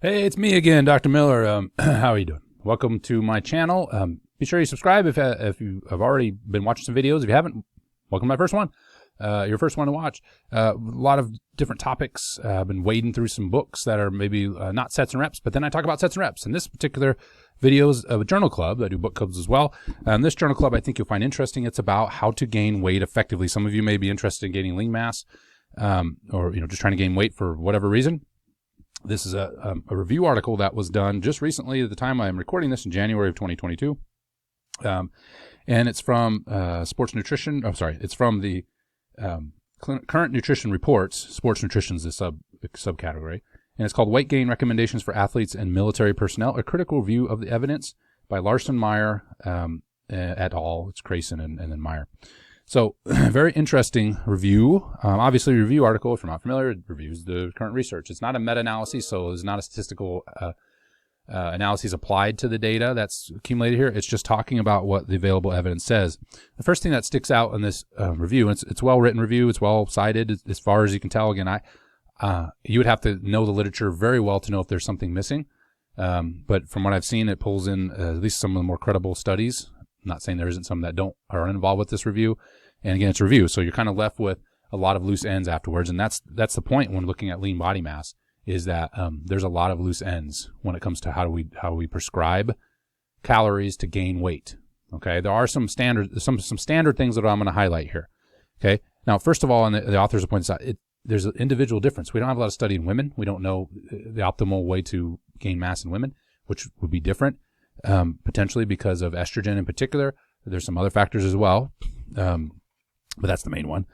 Hey, it's me again, Dr. Miller. How are you doing? Welcome to my channel. Be sure you subscribe if you have already been watching some videos. If you haven't, welcome to my first one. Your first one to watch. A lot of different topics. I've been wading through some books that are maybe not sets and reps, but then I talk about sets and reps. And this particular video is of a journal club. I do book clubs as well. This journal club I think you'll find interesting. It's about how to gain weight effectively. Some of you may be interested in gaining lean mass, or just trying to gain weight for whatever reason. This is a review article that was done just recently at the time I'm recording this in January of 2022. And it's from Sports Nutrition. Oh, sorry. It's from the Current Nutrition Reports. Sports Nutrition is a subcategory. And it's called Weight Gain Recommendations for Athletes and Military Personnel, a critical review of the evidence by Larson-Meyer et al. It's Crayson and then Meyer. So very interesting review. Obviously, review article, if you're not familiar, it reviews the current research. It's not a meta-analysis, so it's not a statistical analysis applied to the data that's accumulated here. It's just talking about what the available evidence says. The first thing that sticks out in this review, and it's a well-written review, it's well-cited as far as you can tell. Again, you would have to know the literature very well to know if there's something missing. But from what I've seen, it pulls in at least some of the more credible studies. I'm not saying there isn't some that are involved with this review. And again, it's a review, so you're kind of left with a lot of loose ends afterwards. And that's the point when looking at lean body mass, is that there's a lot of loose ends when it comes to how we prescribe calories to gain weight. Okay, there are some standard things that I'm going to highlight here. Okay, now first of all, and the authors have pointed out, there's an individual difference. We don't have a lot of study in women. We don't know the optimal way to gain mass in women, which would be different. Potentially because of estrogen in particular. There's some other factors as well, but that's the main one.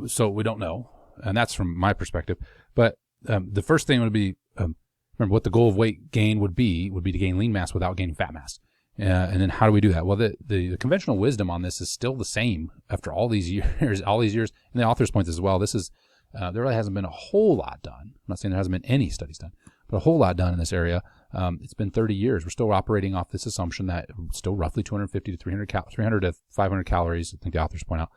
So we don't know, and that's from my perspective. But the first thing would be, remember what the goal of weight gain would be to gain lean mass without gaining fat mass. And then how do we do that? Well, the conventional wisdom on this is still the same after all these years, and the authors point this as well. This is, there really hasn't been a whole lot done. I'm not saying there hasn't been any studies done, but a whole lot done in this area. It's been 30 years. We're still operating off this assumption that still roughly 250 to 300 to 500 calories, I think the authors point out,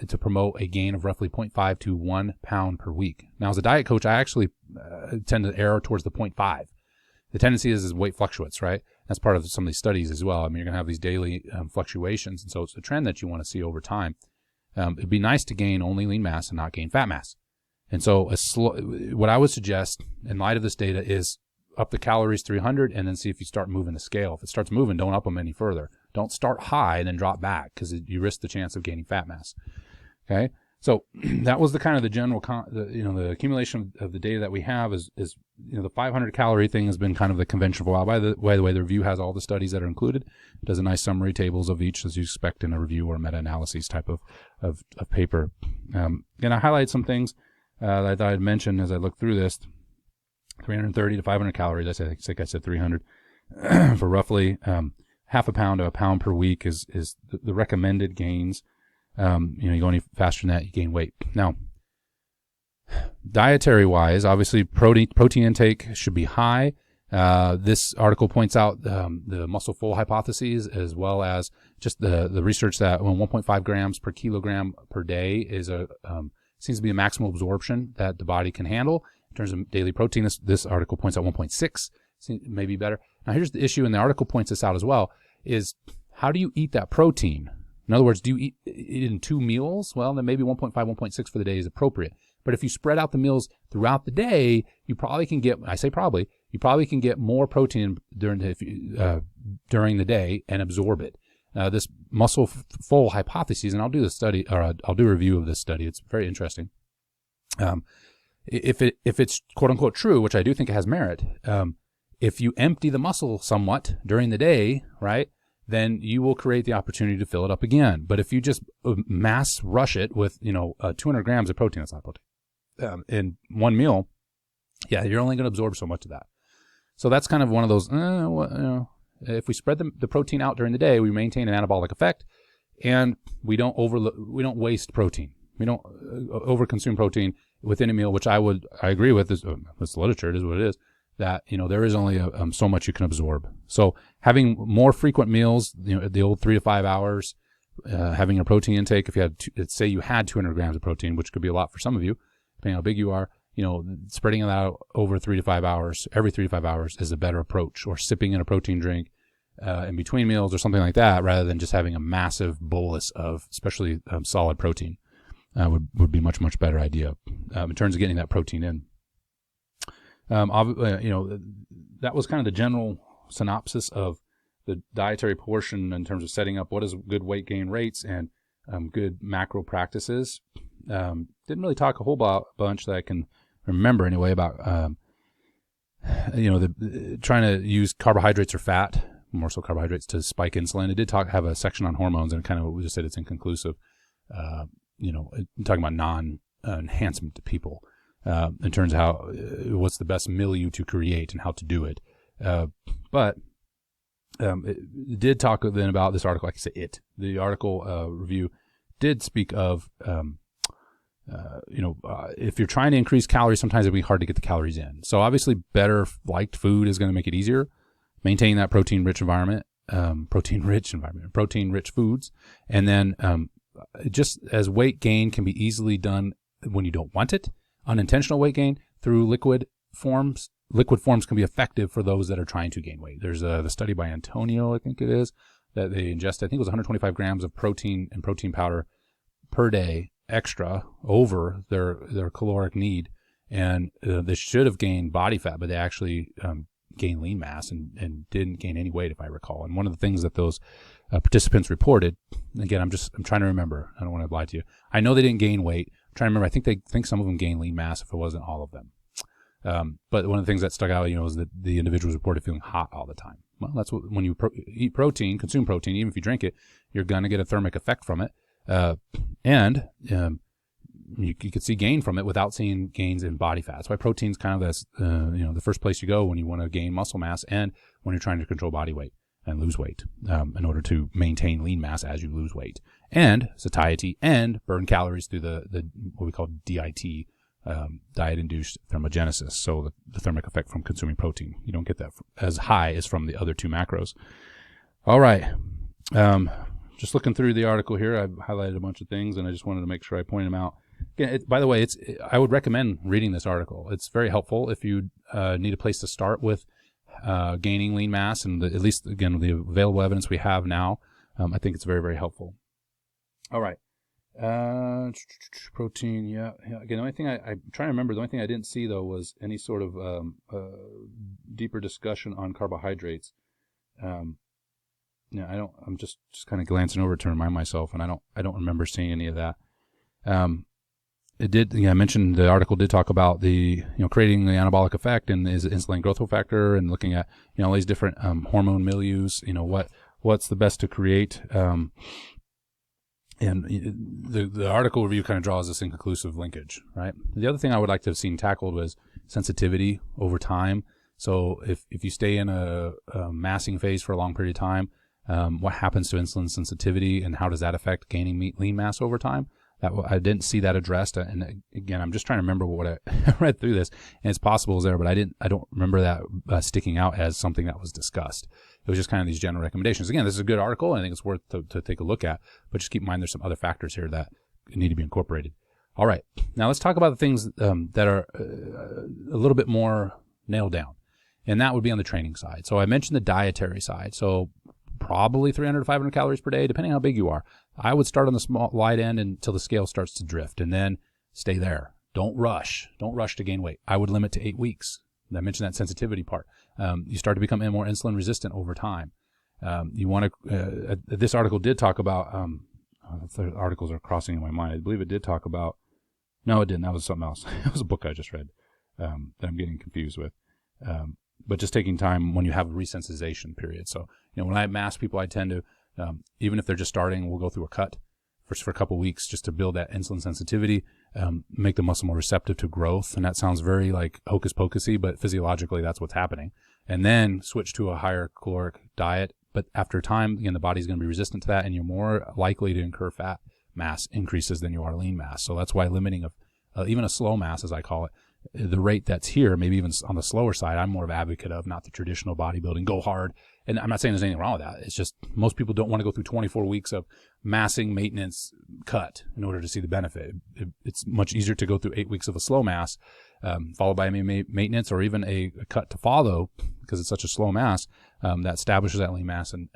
to promote a gain of roughly 0.5 to 1 pound per week. Now, as a diet coach, I actually tend to err towards the 0.5. The tendency is weight fluctuates, right? That's part of some of these studies as well. I mean, you're going to have these daily fluctuations, and so it's a trend that you want to see over time. It'd be nice to gain only lean mass and not gain fat mass. And so what I would suggest in light of this data is up the calories 300 and then see if you start moving the scale. If it starts moving, don't up them any further. Don't start high and then drop back because you risk the chance of gaining fat mass. Okay, so that was the kind of the general, the accumulation of the data that we have is the 500 calorie thing has been kind of the convention for a while. By the way, the review has all the studies that are included. It does a nice summary tables of each as you expect in a review or meta-analysis type of paper. And I highlight some things that I thought I'd mention as I look through this. 330 to 500 calories. I think I said 300 for roughly half a pound to a pound per week is the recommended gains. You go any faster than that, you gain weight. Now, dietary wise, obviously protein intake should be high. This article points out the muscle full hypotheses as well as just the research that 1.5 grams per kilogram per day is seems to be a maximal absorption that the body can handle. In terms of daily protein, this article points out 1.6, maybe better. Now, here's the issue, and the article points this out as well, is how do you eat that protein? In other words, do you eat it in 2 meals? Well, then maybe 1.5, 1.6 for the day is appropriate. But if you spread out the meals throughout the day, you probably can get, I say probably, you probably can get more protein during the day and absorb it. This muscle full hypothesis, and I'll do the study, or I'll do a review of this study. It's very interesting. If it's quote unquote true, which I do think it has merit, if you empty the muscle somewhat during the day, right, then you will create the opportunity to fill it up again. But if you just mass rush it with 200 grams of protein, that's not protein, in one meal, yeah, you're only going to absorb so much of that. So that's kind of one of those. If we spread the protein out during the day, we maintain an anabolic effect, and we don't waste protein. We don't overconsume protein within a meal, which I agree with. This literature, it is what it is. That there is only so much you can absorb. So having more frequent meals, the old 3 to 5 hours, having a protein intake. If you had, say, you had 200 grams of protein, which could be a lot for some of you, depending on how big you are, spreading it out over 3 to 5 hours, every 3 to 5 hours is a better approach, or sipping in a protein drink in between meals or something like that, rather than just having a massive bolus of especially solid protein. Would be much, much better idea in terms of getting that protein in. That was kind of the general synopsis of the dietary portion in terms of setting up what is good weight gain rates and good macro practices. Didn't really talk a whole bunch that I can remember anyway about trying to use carbohydrates or fat, more so carbohydrates, to spike insulin. It did have a section on hormones, and kind of what we just said, it's inconclusive. Talking about non-enhancement to people in terms of what's the best milieu to create and how to do it. But it did talk then about this article. Like I said, the article review did speak of, if you're trying to increase calories, sometimes it'll be hard to get the calories in. So obviously better liked food is going to make it easier. Maintain that protein-rich foods. And then just as weight gain can be easily done when you don't want it, unintentional weight gain through liquid forms can be effective for those that are trying to gain weight. There's the study by Antonio, I think it is, that they ingest, I think it was 125 grams of protein and protein powder per day extra over their caloric need. And they should have gained body fat, but they actually gained lean mass and didn't gain any weight, if I recall. And one of the things that those participants reported, again, I'm trying to remember. I don't want to lie to you. I know they didn't gain weight. I'm trying to remember. I think some of them gained lean mass, if it wasn't all of them. But one of the things that stuck out, is that the individuals reported feeling hot all the time. Well, that's when you eat protein, consume protein, even if you drink it, you're going to get a thermic effect from it. And you could see gain from it without seeing gains in body fat. That's why protein's kind of this, the first place you go when you want to gain muscle mass and when you're trying to control body weight and lose weight, in order to maintain lean mass as you lose weight and satiety and burn calories through the what we call DIT, diet-induced thermogenesis. So the thermic effect from consuming protein. You don't get that as high as from the other two macros. All right. Just looking through the article here, I've highlighted a bunch of things, and I just wanted to make sure I point them out. Again, by the way, I would recommend reading this article. It's very helpful if you need a place to start with gaining lean mass, and at least, again, the available evidence we have now. I think it's very, very helpful. All right. Protein, yeah. Again, the only thing I'm trying to remember, the only thing I didn't see, though, was any sort of deeper discussion on carbohydrates. I'm just kind of glancing over to remind myself, and I don't remember seeing any of that. It did, I mentioned the article did talk about the, creating the anabolic effect and is insulin growth factor, and looking at, all these different hormone milieus, what's the best to create. And the article review kind of draws this inconclusive linkage, right? The other thing I would like to have seen tackled was sensitivity over time. So if you stay in a massing phase for a long period of time, what happens to insulin sensitivity, and how does that affect gaining lean mass over time? I didn't see that addressed. And again, I'm just trying to remember what I read through this, and it's possible it's there, but I don't remember that sticking out as something that was discussed. It was just kind of these general recommendations. Again, this is a good article, and I think it's worth to take a look at, but just keep in mind there's some other factors here that need to be incorporated. All right. Now let's talk about the things that are a little bit more nailed down, and that would be on the training side. So I mentioned the dietary side. So probably 300 to 500 calories per day, depending on how big you are. I would start on the small light end until the scale starts to drift, and then stay there. Don't rush. Don't rush to gain weight. I would limit to 8 weeks. And I mentioned that sensitivity part. You start to become more insulin resistant over time. You want to. This article did talk about. The articles are crossing in my mind. I believe it did talk about. No, it didn't. That was something else. It was a book I just read that I'm getting confused with. But just taking time when you have a resensitization period. So, when I mass people, I tend to, even if they're just starting, we'll go through a cut for a couple of weeks just to build that insulin sensitivity, make the muscle more receptive to growth. And that sounds very like hocus pocusy, but physiologically that's what's happening. And then switch to a higher caloric diet. But after time, again, the body's going to be resistant to that, and you're more likely to incur fat mass increases than you are lean mass. So that's why limiting even a slow mass, as I call it, the rate that's here, maybe even on the slower side, I'm more of an advocate of, not the traditional bodybuilding, go hard. And I'm not saying there's anything wrong with that. It's just most people don't want to go through 24 weeks of massing, maintenance, cut in order to see the benefit. It's much easier to go through 8 weeks of a slow mass followed by maintenance or even a cut to follow, because it's such a slow mass, that establishes that lean mass and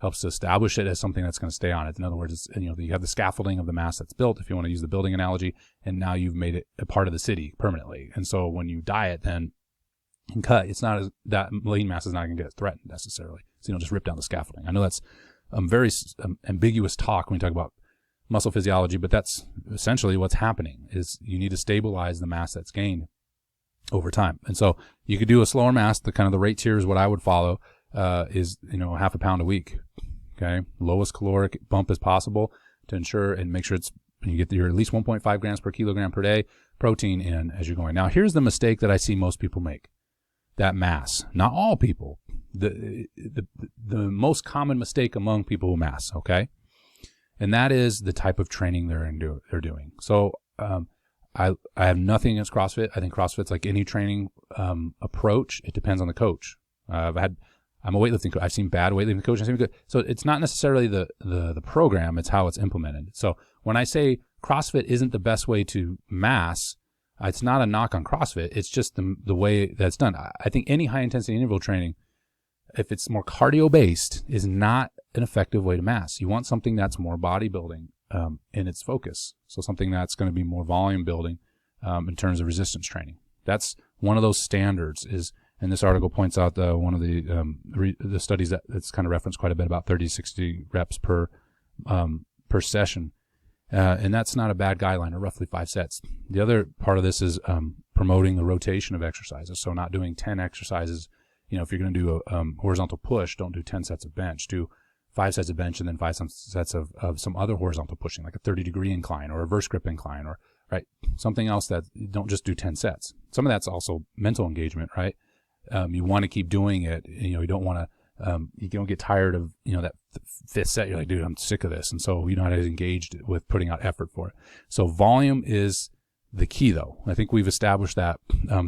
helps to establish it as something that's going to stay on it. In other words, you have the scaffolding of the mass that's built, if you want to use the building analogy, and now you've made it a part of the city permanently. And so when you diet then and cut, it's not that lean mass is not going to get threatened necessarily. So you don't just rip down the scaffolding. I know that's very ambiguous talk when we talk about muscle physiology, but that's essentially what's happening. Is you need to stabilize the mass that's gained over time. And so you could do a slower mass. The kind of the rate tier is what I would follow, is half a pound a week. Okay, lowest caloric bump as possible to ensure and make sure you get your at least 1.5 grams per kilogram per day protein in as you're going. Now here's the mistake that I see most people make. That mass, not all people, the most common mistake among people who mass, okay? And that is the type of training they're doing. So I have nothing against CrossFit. I think CrossFit's like any training approach. It depends on the coach. I'm a weightlifting coach. I've seen bad weightlifting coaches. I've seen good. So it's not necessarily the program. It's how it's implemented. So when I say CrossFit isn't the best way to mass, it's not a knock on CrossFit. It's just the way that's done. I think any high intensity interval training, if it's more cardio based, is not an effective way to mass. You want something that's more bodybuilding in its focus. So something that's going to be more volume building in terms of resistance training. That's one of those standards is. And this article points out one of the studies that's kind of referenced quite a bit about 30 to 60 reps per session. And that's not a bad guideline, or roughly 5 sets. The other part of this is promoting the rotation of exercises. So not doing 10 exercises. If you're going to do a horizontal push, don't do 10 sets of bench. Do 5 sets of bench and then 5 sets of some other horizontal pushing, like a 30-degree incline or a reverse grip incline, or right something else that don't just do 10 sets. Some of that's also mental engagement, right? You want to keep doing it. You don't want to, you don't get tired of, that 5th set. You're like, dude, I'm sick of this. And so you're not as engaged with putting out effort for it. So volume is the key though. I think we've established that,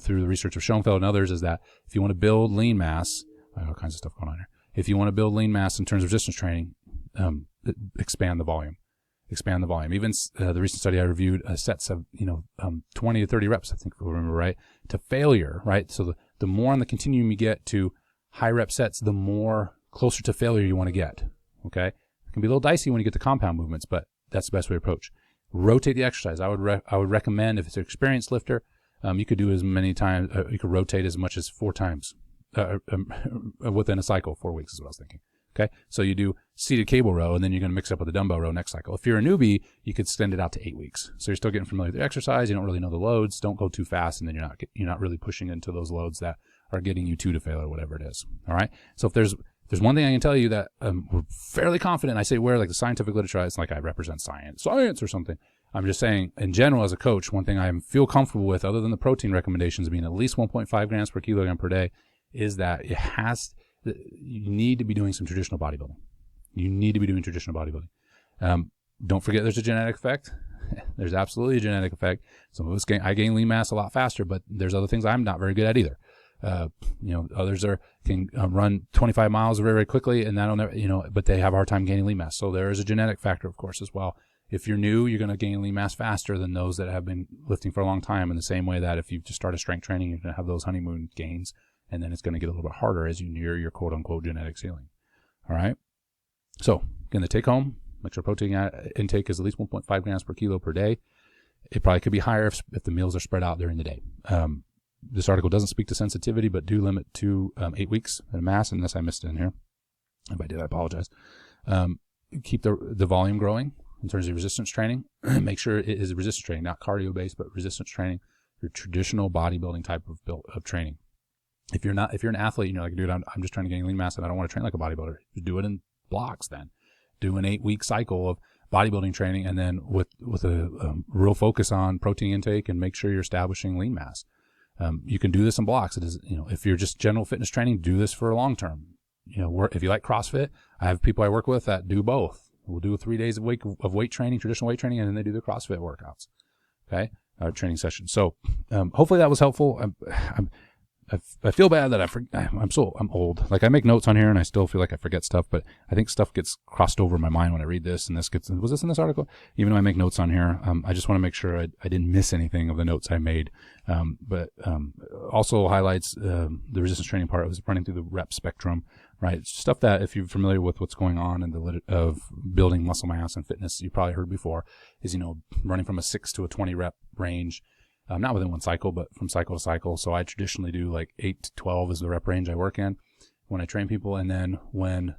through the research of Schoenfeld and others, is that if you want to build lean mass, I have all kinds of stuff going on here. If you want to build lean mass in terms of resistance training, expand the volume. Expand the volume. Even the recent study I reviewed, sets of 20 to 30 reps, I think if I remember right, to failure, right? So the more on the continuum you get to high rep sets, the more closer to failure you want to get. Okay, it can be a little dicey when you get to compound movements, but that's the best way to approach. Rotate the exercise. I would recommend, if it's an experienced lifter, you could do as many times. You could rotate as much as 4 times within a cycle. 4 weeks is what I was thinking. Okay, so you do seated cable row, and then you're going to mix up with a dumbbell row next cycle. If you're a newbie, you could extend it out to 8 weeks. So you're still getting familiar with the exercise. You don't really know the loads. Don't go too fast, and then you're not really pushing into those loads that are getting you to failure, whatever it is. All right. So if there's one thing I can tell you that we're fairly confident. I say where, like the scientific literature, it's like I represent science or something. I'm just saying, in general, as a coach, one thing I feel comfortable with, other than the protein recommendations being at least 1.5 grams per kilogram per day, is that you need to be doing some traditional bodybuilding. You need to be doing traditional bodybuilding. Don't forget there's a genetic effect. There's absolutely a genetic effect. Some of us I gain lean mass a lot faster, but there's other things I'm not very good at either. Others can run 25 miles very, very quickly, and that'll never, but they have a hard time gaining lean mass. So there is a genetic factor, of course, as well. If you're new, you're going to gain lean mass faster than those that have been lifting for a long time, in the same way that if you just start a strength training, you're going to have those honeymoon gains, and then it's going to get a little bit harder as you near your quote-unquote genetic ceiling. All right? So, again, the take-home, make sure protein intake is at least 1.5 grams per kilo per day. It probably could be higher if the meals are spread out during the day. This article doesn't speak to sensitivity, but do limit to 8 weeks at a mass, unless I missed it in here. If I did, I apologize. Keep the volume growing in terms of resistance training. Make sure it is resistance training, not cardio-based, but resistance training, your traditional bodybuilding type of training. If you're an athlete, and you're like, dude, I'm just trying to gain lean mass and I don't want to train like a bodybuilder, just do it in blocks then. Do an 8-week cycle of bodybuilding training, and then with a real focus on protein intake, and make sure you're establishing lean mass. You can do this in blocks. It is, if you're just general fitness training, do this for a long term. If you like CrossFit, I have people I work with that do both. We'll do 3 days a week of weight training, traditional weight training, and then they do the CrossFit workouts. Okay, training session. So hopefully that was helpful. I feel bad that I'm old. Like I make notes on here and I still feel like I forget stuff, but I think stuff gets crossed over my mind when I read this, and was this in this article? Even though I make notes on here, I just want to make sure I didn't miss anything of the notes I made. But also highlights the resistance training part. It was running through the rep spectrum, right? Stuff that if you're familiar with what's going on in the of building muscle mass and fitness, you probably heard before, is, running from a 6 to a 20 rep range. Not within one cycle, but from cycle to cycle. So I traditionally do like 8 to 12 is the rep range I work in when I train people. And then when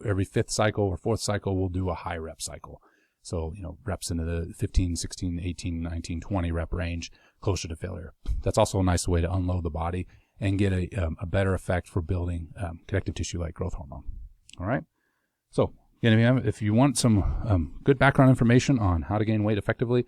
every fifth cycle or fourth cycle, we'll do a high rep cycle. So, reps into the 15, 16, 18, 19, 20 rep range, closer to failure. That's also a nice way to unload the body and get a better effect for building connective tissue like growth hormone. All right. So again, if you want some good background information on how to gain weight effectively,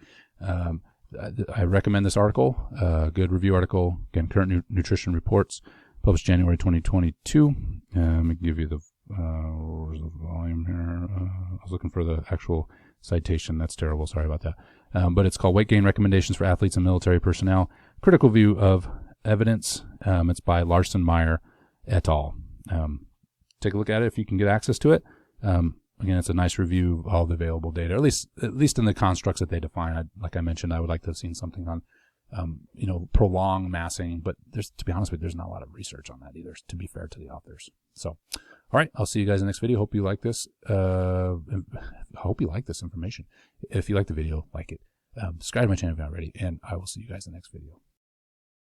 I recommend this article, good review article. Again, Current Nutrition Reports, published January 2022. Let me give you the volume here. I was looking for the actual citation. That's terrible. Sorry about that. But it's called Weight Gain Recommendations for Athletes and Military Personnel, Critical View of Evidence. It's by Larson-Meyer et al. Take a look at it if you can get access to it. Again, it's a nice review of all the available data, at least in the constructs that they define. Like I mentioned, I would like to have seen something on, prolonged massing, but to be honest with you, there's not a lot of research on that either, to be fair to the authors. So, all right, I'll see you guys in the next video. Hope you like this. I hope you like this information. If you like the video, like it. Subscribe to my channel if you're not already, and I will see you guys in the next video.